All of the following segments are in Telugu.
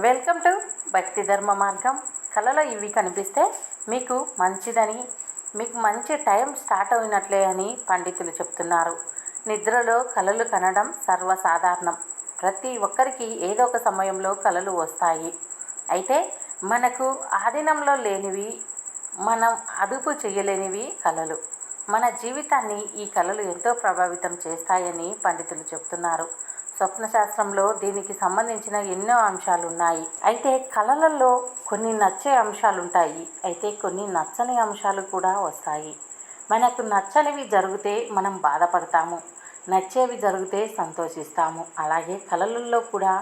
వెల్కమ్ టు భక్తి ధర్మ మార్గం. కళలో ఇవి కనిపిస్తే మీకు మంచిదని, మీకు మంచి టైం స్టార్ట్ అయినట్లే అని పండితులు చెప్తున్నారు. నిద్రలో కళలు కనడం సర్వసాధారణం. ప్రతి ఒక్కరికి ఏదో ఒక సమయంలో కళలు వస్తాయి. అయితే మనకు ఆధీనంలో లేనివి, మనం అదుపు చేయలేనివి కళలు. మన జీవితాన్ని ఈ కళలు ఎంతో ప్రభావితం చేస్తాయని పండితులు చెప్తున్నారు. స్వప్నశాస్త్రంలో దీనికి సంబంధించిన ఎన్నో అంశాలు ఉన్నాయి. అయితే కళలలో కొన్ని నచ్చే అంశాలు ఉంటాయి, అయితే కొన్ని నచ్చని అంశాలు కూడా వస్తాయి. మనకు నచ్చనివి జరిగితే మనం బాధపడతాము, నచ్చేవి జరిగితే సంతోషిస్తాము. అలాగే కళలలో కూడా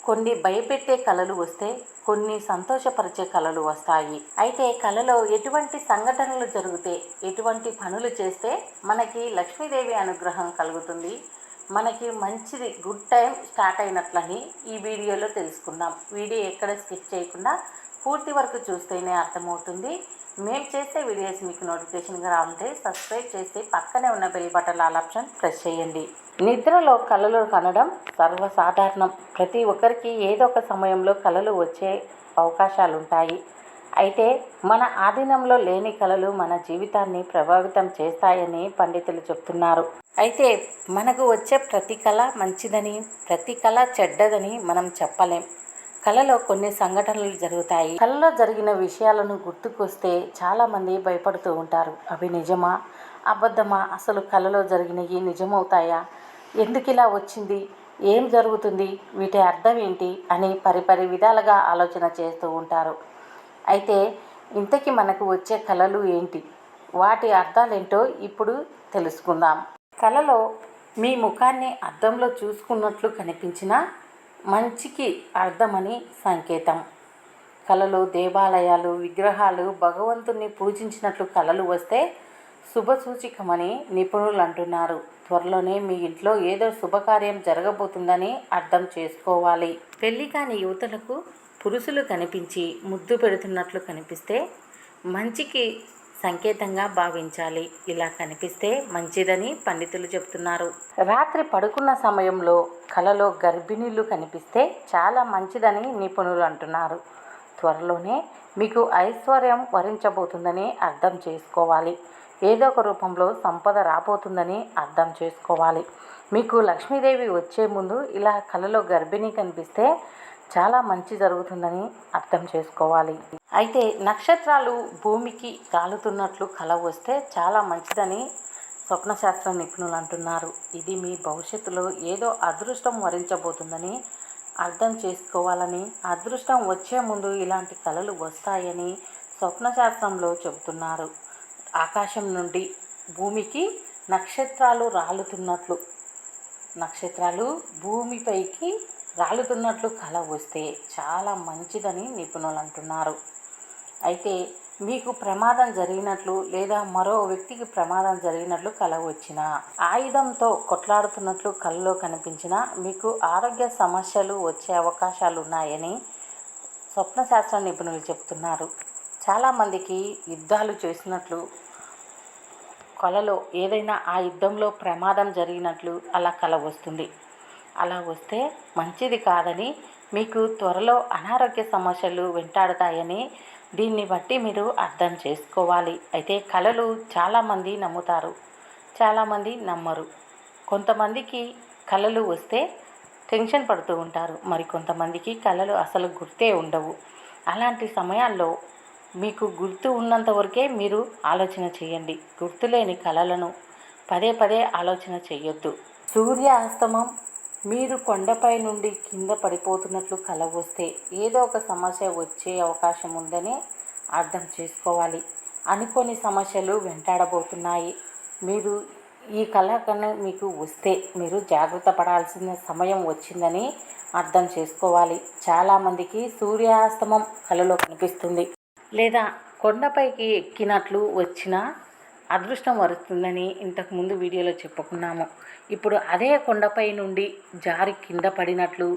కొన్ని భయపెట్టే కళలు వస్తే, కొన్ని సంతోషపరిచే కళలు వస్తాయి. అయితే కళలో ఎటువంటి సంఘటనలు జరిగితే, ఎటువంటి పనులు చేస్తే మనకి లక్ష్మీదేవి అనుగ్రహం కలుగుతుంది, మనకి మంచిది గుడ్ టైం స్టార్ట్ అయినట్లని ఈ వీడియోలో తెలుసుకుందాం. వీడియో ఎక్కడ స్కిప్ చేయకుండా పూర్తి వరకు చూస్తేనే అర్థమవుతుంది. మేము చేసే వీడియోస్ మీకు నోటిఫికేషన్గా రావాలంటే సబ్స్క్రైబ్ చేసి పక్కనే ఉన్న bell button all option press చేయండి. నిద్రలో కళలు కనడం సర్వసాధారణం. ప్రతి ఒక్కరికి ఏదో ఒక సమయంలో కళలు వచ్చే అవకాశాలు ఉంటాయి. అయితే మన ఆధీనంలో లేని కళలు మన జీవితాన్ని ప్రభావితం చేస్తాయని పండితులు చెప్తున్నారు. అయితే మనకు వచ్చే ప్రతి కళ మంచిదని, ప్రతి కళ చెడ్డదని మనం చెప్పలేం. కళలో కొన్ని సంఘటనలు జరుగుతాయి. కళలో జరిగిన విషయాలను గుర్తుకొస్తే చాలామంది భయపడుతూ ఉంటారు. అవి నిజమా, అబద్ధమా, అసలు కళలో జరిగినవి నిజమవుతాయా, ఎందుకు ఇలా వచ్చింది, ఏం జరుగుతుంది, వీటి అర్థం ఏంటి అని పరిపరి విధాలుగా ఆలోచన చేస్తూ ఉంటారు. అయితే ఇంతకీ మనకు వచ్చే కళలు ఏంటి, వాటి అర్థాలేంటో ఇప్పుడు తెలుసుకుందాం. కళలో మీ ముఖాన్ని అద్దంలో చూసుకున్నట్లు కనిపించిన మంచికి అర్థమని సంకేతం. కళలో దేవాలయాలు, విగ్రహాలు, భగవంతుని పూజించినట్లు కళలు వస్తే శుభసూచికమని నిపుణులు అంటున్నారు. త్వరలోనే మీ ఇంట్లో ఏదో శుభకార్యం జరగబోతుందని అర్థం చేసుకోవాలి. పెళ్లి కాని యువతులకు పురుషులు కనిపించి ముద్దు పెడుతున్నట్లు కనిపిస్తే మంచికి సంకేతంగా భావించాలి. ఇలా కనిపిస్తే మంచిదని పండితులు చెప్తున్నారు. రాత్రి పడుకున్న సమయంలో కలలో గర్భిణీలు కనిపిస్తే చాలా మంచిదని నిపుణులు అంటున్నారు. త్వరలోనే మీకు ఐశ్వర్యం వరించబోతుందని అర్థం చేసుకోవాలి. ఏదో ఒక రూపంలో సంపద రాబోతుందని అర్థం చేసుకోవాలి. మీకు లక్ష్మీదేవి వచ్చే ముందు ఇలా కలలో గర్భిణీ కనిపిస్తే చాలా మంచి జరుగుతుందని అర్థం చేసుకోవాలి. అయితే నక్షత్రాలు భూమికి రాలుతున్నట్లు కల వస్తే చాలా మంచిదని స్వప్నశాస్త్ర నిపుణులు అంటున్నారు. ఇది మీ భవిష్యత్తులో ఏదో అదృష్టం వరించబోతుందని అర్థం చేసుకోవాలని, అదృష్టం వచ్చే ముందు ఇలాంటి కళలు వస్తాయని స్వప్నశాస్త్రంలో చెబుతున్నారు. ఆకాశం నుండి భూమికి నక్షత్రాలు రాలుతున్నట్లు, నక్షత్రాలు భూమిపైకి రాలుతున్నట్లు కళ వస్తే చాలా మంచిదని నిపుణులు అంటున్నారు. అయితే మీకు ప్రమాదం జరిగినట్లు లేదా మరో వ్యక్తికి ప్రమాదం జరిగినట్లు కళ వచ్చినా, ఆయుధంతో కొట్లాడుతున్నట్లు కళలో కనిపించినా మీకు ఆరోగ్య సమస్యలు వచ్చే అవకాశాలు ఉన్నాయని స్వప్నశాస్త్ర నిపుణులు చెప్తున్నారు. చాలామందికి యుద్ధాలు చేసినట్లు కళలో, ఏదైనా ఆ యుద్ధంలో ప్రమాదం జరిగినట్లు అలా కళ వస్తుంది. అలా వస్తే మంచిది కాదని, మీకు త్వరలో అనారోగ్య సమస్యలు వెంటాడుతాయని దీన్ని బట్టి మీరు అర్థం చేసుకోవాలి. అయితే కళలు చాలామంది నమ్ముతారు, చాలామంది నమ్మరు. కొంతమందికి కళలు వస్తే టెన్షన్ పడుతూ ఉంటారు, మరి కొంతమందికి కళలు అసలు గుర్తే ఉండవు. అలాంటి సమయాల్లో మీకు గుర్తు ఉన్నంత వరకే మీరు ఆలోచన చేయండి. గుర్తులేని కళలను పదే పదే ఆలోచన చేయొద్దు. సూర్యాస్తమం, మీరు కొండపై నుండి కింద పడిపోతున్నట్లు కల వస్తే ఏదో ఒక సమస్య వచ్చే అవకాశం ఉందని అర్థం చేసుకోవాలి. అనుకోని సమస్యలు వెంటాడబోతున్నాయి. మీరు ఈ కళ కన్నా మీకు వస్తే మీరు జాగ్రత్త పడాల్సిన సమయం వచ్చిందని అర్థం చేసుకోవాలి. చాలామందికి సూర్యాస్తమం కలలో కనిపిస్తుంది, లేదా కొండపైకి ఎక్కినట్లు వచ్చిన అదృష్టం వరుస్తుందని ఇంతకుముందు వీడియోలో చెప్పుకున్నాము. ఇప్పుడు అదే కొండపై నుండి జారి కింద పడినట్లు,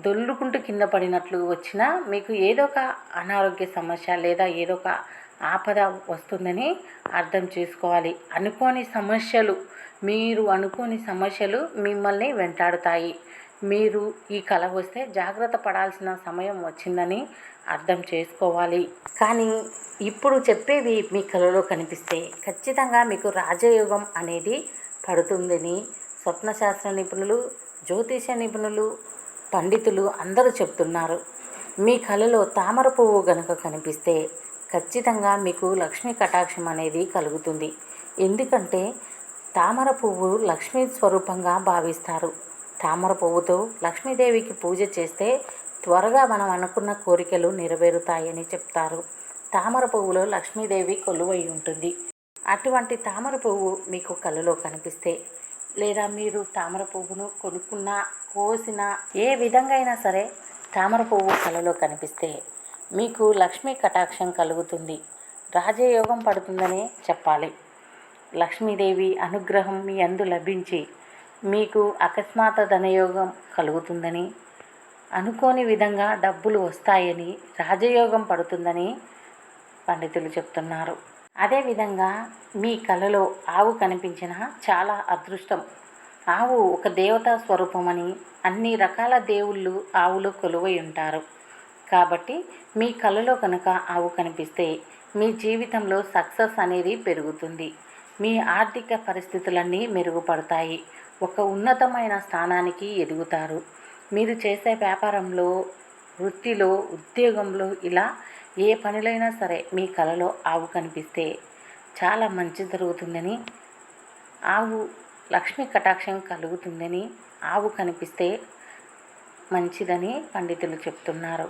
దొల్లుకుంటూ కింద పడినట్లు వచ్చినా మీకు ఏదో ఒక అనారోగ్య సమస్య లేదా ఏదో ఒక ఆపద వస్తుందని అర్థం చేసుకోవాలి. అనుకోని సమస్యలు, మీరు అనుకోని సమస్యలు మిమ్మల్ని వెంటాడుతాయి. మీరు ఈ కల వస్తే జాగ్రత్త పడాల్సిన సమయం వచ్చిందని అర్థం చేసుకోవాలి. కానీ ఇప్పుడు చెప్పేవి మీ కలలో కనిపిస్తే ఖచ్చితంగా మీకు రాజయోగం అనేది పడుతుందని స్వప్నశాస్త్ర నిపుణులు, జ్యోతిష నిపుణులు, పండితులు అందరూ చెప్తున్నారు. మీ కలలో తామర పువ్వు గనుక కనిపిస్తే ఖచ్చితంగా మీకు లక్ష్మీ కటాక్షం అనేది కలుగుతుంది. ఎందుకంటే తామర పువ్వు లక్ష్మీ స్వరూపంగా భావిస్తారు. తామర పువ్వుతో లక్ష్మీదేవికి పూజ చేస్తే త్వరగా మనం అనుకున్న కోరికలు నెరవేరుతాయని చెప్తారు. తామర పువ్వులో లక్ష్మీదేవి కొలువై ఉంటుంది. అటువంటి తామర పువ్వు మీకు కలలో కనిపిస్తే, లేదా మీరు తామర పువ్వును కొనుక్కున్నా, కోసినా, ఏ విధంగా అయినా సరే తామర పువ్వు కలలో కనిపిస్తే మీకు లక్ష్మీ కటాక్షం కలుగుతుంది, రాజయోగం పడుతుందనే చెప్పాలి. లక్ష్మీదేవి అనుగ్రహం మీ యందు లభించి మీకు అకస్మాత్ ధనయోగం కలుగుతుందని, అనుకోని విధంగా డబ్బులు వస్తాయని, రాజయోగం పడుతుందని పండితులు చెప్తున్నారు. అదేవిధంగా మీ కలలో ఆవు కనిపించిన చాలా అదృష్టం. ఆవు ఒక దేవతా స్వరూపమని, అన్ని రకాల దేవుళ్ళు ఆవులో కొలువై ఉంటారు. కాబట్టి మీ కలలో కనుక ఆవు కనిపిస్తే మీ జీవితంలో సక్సెస్ అనేది పెరుగుతుంది. మీ ఆర్థిక పరిస్థితులన్నీ మెరుగుపడతాయి. ఒక ఉన్నతమైన స్థానానికి ఎదుగుతారు. మీరు చేసే వ్యాపారంలో, వృత్తిలో, ఉద్యోగంలో, ఇలా ఏ పనిలైనా సరే మీ కలలో ఆవు కనిపిస్తే చాలా మంచి జరుగుతుందని, ఆవు లక్ష్మీ కటాక్షం కలుగుతుందని, ఆవు కనిపిస్తే మంచిదని పండితులు చెప్తున్నారు.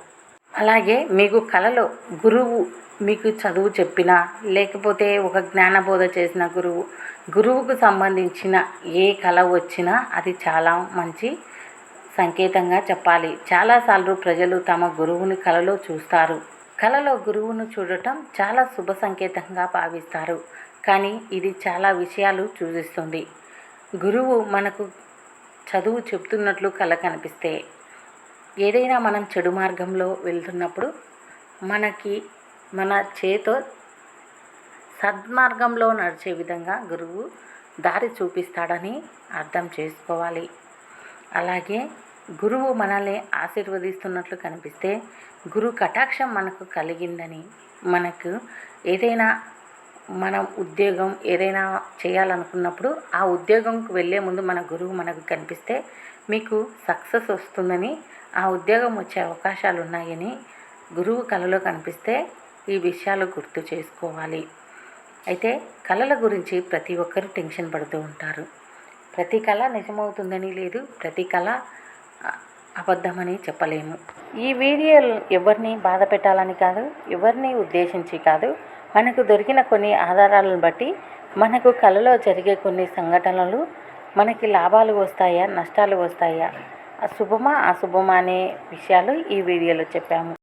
అలాగే మీకు కలలో గురువు మీకు చదువు చెప్పినా, లేకపోతే ఒక జ్ఞానబోధ చేసిన గురువుకు సంబంధించిన ఏ కల వచ్చినా అది చాలా మంచి సంకేతంగా చెప్పాలి. చాలాసార్లు ప్రజలు తమ గురువుని కలలో చూస్తారు. కలలో గురువును చూడటం చాలా శుభ సంకేతంగా భావిస్తారు. కానీ ఇది చాలా విషయాలు సూచిస్తుంది. గురువు మనకు చదువు చెప్తున్నట్లు కల కనిపిస్తే, ఏదైనా మనం చెడు మార్గంలో వెళ్తున్నప్పుడు మన చేతో సద్మార్గంలో నడిచే విధంగా గురువు దారి చూపిస్తాడని అర్థం చేసుకోవాలి. అలాగే గురువు మనల్ని ఆశీర్వదిస్తున్నట్లు కనిపిస్తే గురు కటాక్షం మనకు కలిగిందని, మనకు ఏదైనా మనం ఉద్యోగం ఏదైనా చేయాలనుకున్నప్పుడు ఆ ఉద్యోగంకు వెళ్ళే ముందు మన గురువు మనకు కనిపిస్తే మీకు సక్సెస్ వస్తుందని, ఆ ఉద్యోగం వచ్చే అవకాశాలు ఉన్నాయని గురువు కలలో కనిపిస్తే ఈ విషయాలు గుర్తు చేసుకోవాలి. అయితే కళల గురించి ప్రతి ఒక్కరూ టెన్షన్ పడుతూ ఉంటారు. ప్రతి కళ నిజమవుతుందని లేదు, ప్రతి కళ అబద్ధమని చెప్పలేము. ఈ వీడియోలు ఎవరిని బాధ పెట్టాలని కాదు, ఎవరిని ఉద్దేశించి కాదు. మనకు దొరికిన కొన్ని ఆధారాలను బట్టి మనకు కళలో జరిగే కొన్ని సంఘటనలు మనకి లాభాలు వస్తాయా, నష్టాలు వస్తాయా, శుభమా అశుభమా అనే విషయాలు ఈ వీడియోలో చెప్పాము.